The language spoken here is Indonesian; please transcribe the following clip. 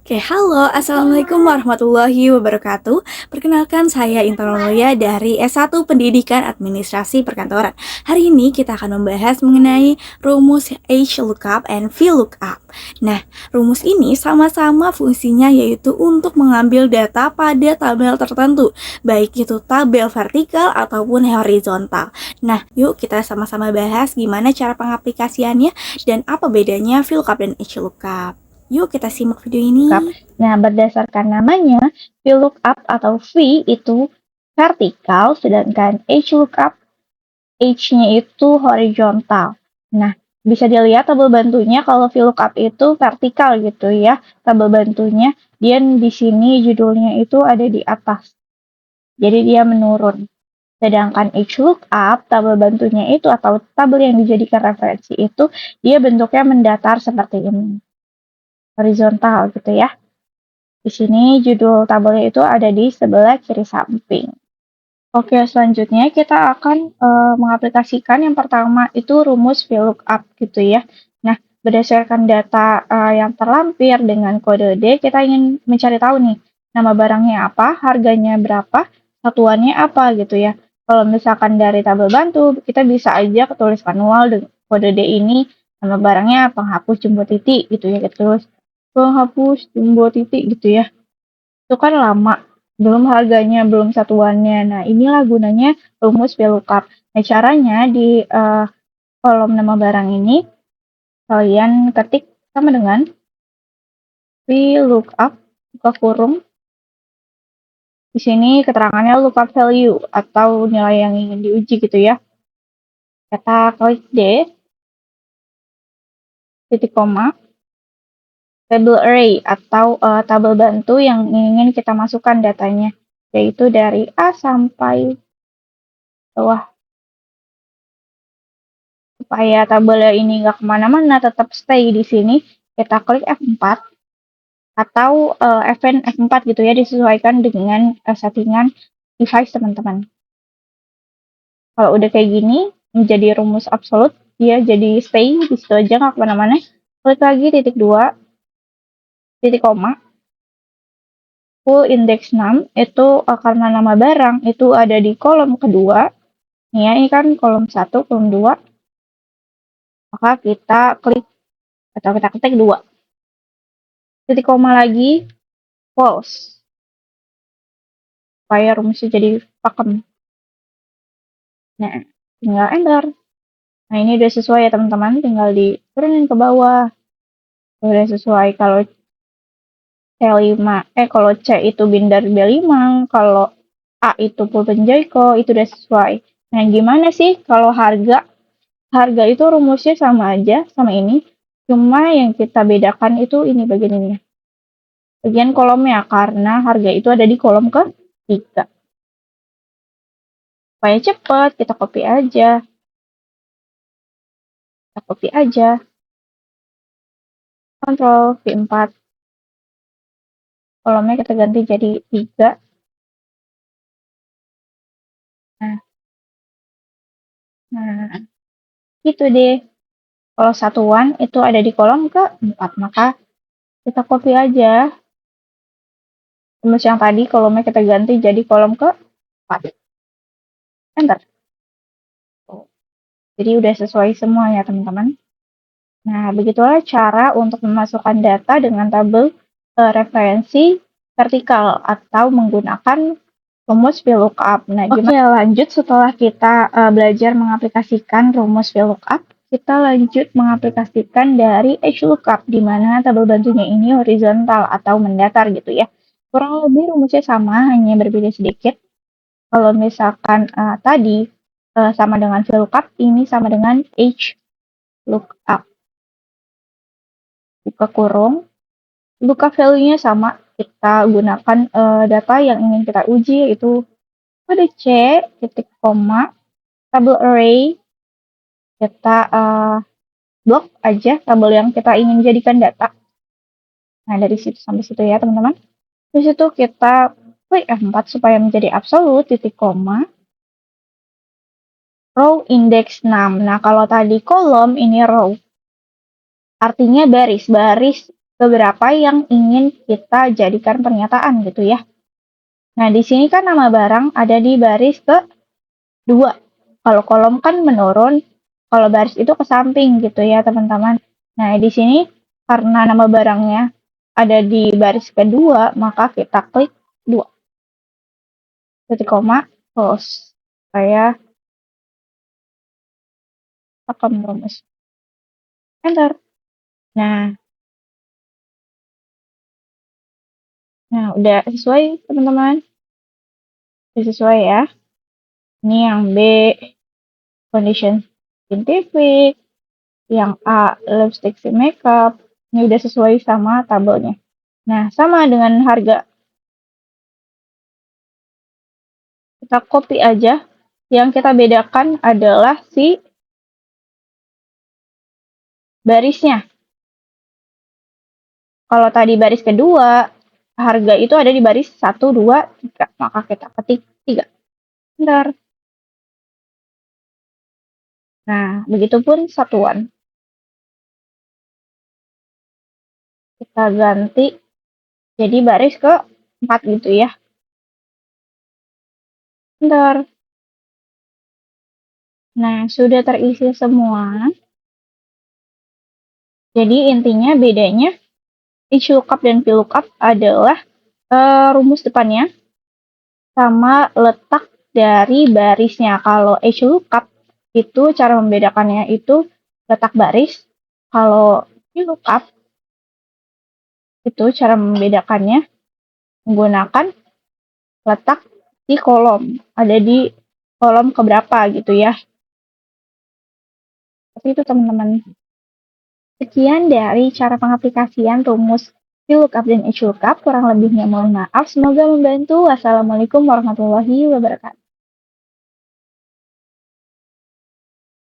Oke, halo, Assalamualaikum warahmatullahi wabarakatuh. Perkenalkan, saya Intan Nurlia dari S1 Pendidikan Administrasi Perkantoran. Hari ini kita akan membahas mengenai rumus HLOOKUP and VLOOKUP. Nah, rumus ini sama-sama fungsinya yaitu untuk mengambil data pada tabel tertentu, baik itu tabel vertikal ataupun horizontal. Nah, yuk kita sama-sama bahas gimana cara pengaplikasiannya dan apa bedanya VLOOKUP dan HLOOKUP. Yuk kita simak video ini. Nah, berdasarkan namanya, VLOOKUP atau V itu vertikal, sedangkan HLOOKUP, H-nya itu horizontal. Nah, bisa dilihat tabel bantunya kalau VLOOKUP itu vertikal gitu ya. Tabel bantunya, dia di sini judulnya itu ada di atas. Jadi dia menurun. Sedangkan HLOOKUP, tabel bantunya itu atau tabel yang dijadikan referensi itu, dia bentuknya mendatar seperti ini. Horizontal gitu ya. Di sini judul tabelnya itu ada di sebelah kiri samping. Oke, selanjutnya kita akan mengaplikasikan yang pertama itu rumus VLOOKUP gitu ya. Nah, berdasarkan data yang terlampir dengan kode D, kita ingin mencari tahu nih, nama barangnya apa, harganya berapa, satuannya apa gitu ya. Kalau misalkan dari tabel bantu, kita bisa aja ketulis manual dengan kode D ini, nama barangnya penghapus jumbo titik gitu ya, kita tulis penghapus jumbo titik gitu ya. Itu kan lama, belum harganya, belum satuannya. Nah, inilah gunanya rumus VLOOKUP. Nah, caranya di kolom nama barang ini, kalian ketik sama dengan VLOOKUP, buka kurung. Di sini keterangannya lookup value atau nilai yang ingin diuji gitu ya. Kita klik D, titik koma, table array atau tabel bantu yang ingin kita masukkan datanya, yaitu dari A sampai bawah. Supaya tabel ini nggak kemana-mana, tetap stay di sini, kita klik F4 atau event F4 gitu ya, disesuaikan dengan settingan device teman-teman. Kalau udah kayak gini, menjadi rumus absolut, dia jadi stay di situ aja, nggak kemana-mana. Klik lagi titik 2, titik koma, full index 6, itu karena nama barang itu ada di kolom kedua, nih ya, ini kan kolom 1, kolom 2, maka kita klik atau kita ketik 2. Titik koma lagi, false. Supaya rumusnya jadi pakem. Nah, tinggal enter. Nah, ini udah sesuai ya teman-teman, tinggal diturunin ke bawah. Udah sesuai kalau kalau C itu Binder B5, kalau A itu Pulpen Joyko, itu udah sesuai. Nah, gimana sih kalau harga? Harga itu rumusnya sama aja, sama ini. Cuma yang kita bedakan itu ini bagian ini. Bagian kolomnya, karena harga itu ada di kolom ke-3. Supaya cepat, kita copy aja. Kita copy aja. Ctrl V4. Kolomnya kita ganti jadi 3. Nah, gitu deh. Kalau satuan itu ada di kolom ke-4, maka kita copy aja. Rumus yang tadi kolomnya kita ganti jadi kolom ke-4. Enter. Jadi udah sesuai semua ya teman-teman. Nah, begitulah cara untuk memasukkan data dengan tabel referensi vertikal atau menggunakan rumus VLOOKUP. Nah, oke, lanjut setelah kita belajar mengaplikasikan rumus VLOOKUP, kita lanjut mengaplikasikan dari HLOOKUP, di mana tabel bantunya ini horizontal atau mendatar gitu ya. Kurang lebih rumusnya sama, hanya berbeda sedikit. Kalau misalkan tadi sama dengan VLOOKUP, ini sama dengan HLOOKUP. Buka kurung, buka value-nya sama, kita gunakan data yang ingin kita uji, yaitu kode C, titik koma, tabel array, kita blok aja tabel yang kita ingin jadikan data. Nah, dari situ sampai situ ya teman-teman. Di situ kita klik F4 supaya menjadi absolut, titik koma, row index 6. Nah, kalau tadi kolom, ini row. Artinya baris. Baris beberapa yang ingin kita jadikan pernyataan gitu ya. Nah, di sini kan nama barang ada di baris ke-2. Kalau kolom kan menurun, kalau baris itu ke samping gitu ya, teman-teman. Nah, di sini karena nama barangnya ada di baris kedua, maka kita klik 2. Titik koma, close. Saya akan merumus. Enter. Nah, udah sesuai, teman-teman. Udah sesuai ya. Ini yang B, condition scientific. Yang A, lipstick si makeup. Ini udah sesuai sama tabelnya. Nah, sama dengan harga. Kita copy aja. Yang kita bedakan adalah si barisnya. Kalau tadi baris kedua, harga itu ada di baris 1, 2, 3. Maka kita ketik 3. Bentar. Nah, begitupun satuan. Kita ganti jadi baris ke-4 gitu ya. Bentar. Nah, sudah terisi semua. Jadi intinya bedanya HLOOKUP dan VLOOKUP adalah rumus depannya sama letak dari barisnya. Kalau HLOOKUP itu cara membedakannya itu letak baris. Kalau VLOOKUP itu cara membedakannya menggunakan letak di kolom. Ada di kolom keberapa gitu ya. Seperti itu teman-teman. Sekian dari cara pengaplikasian rumus VLOOKUP dan HLOOKUP. Kurang lebihnya mohon maaf. Semoga membantu. Wassalamualaikum warahmatullahi wabarakatuh.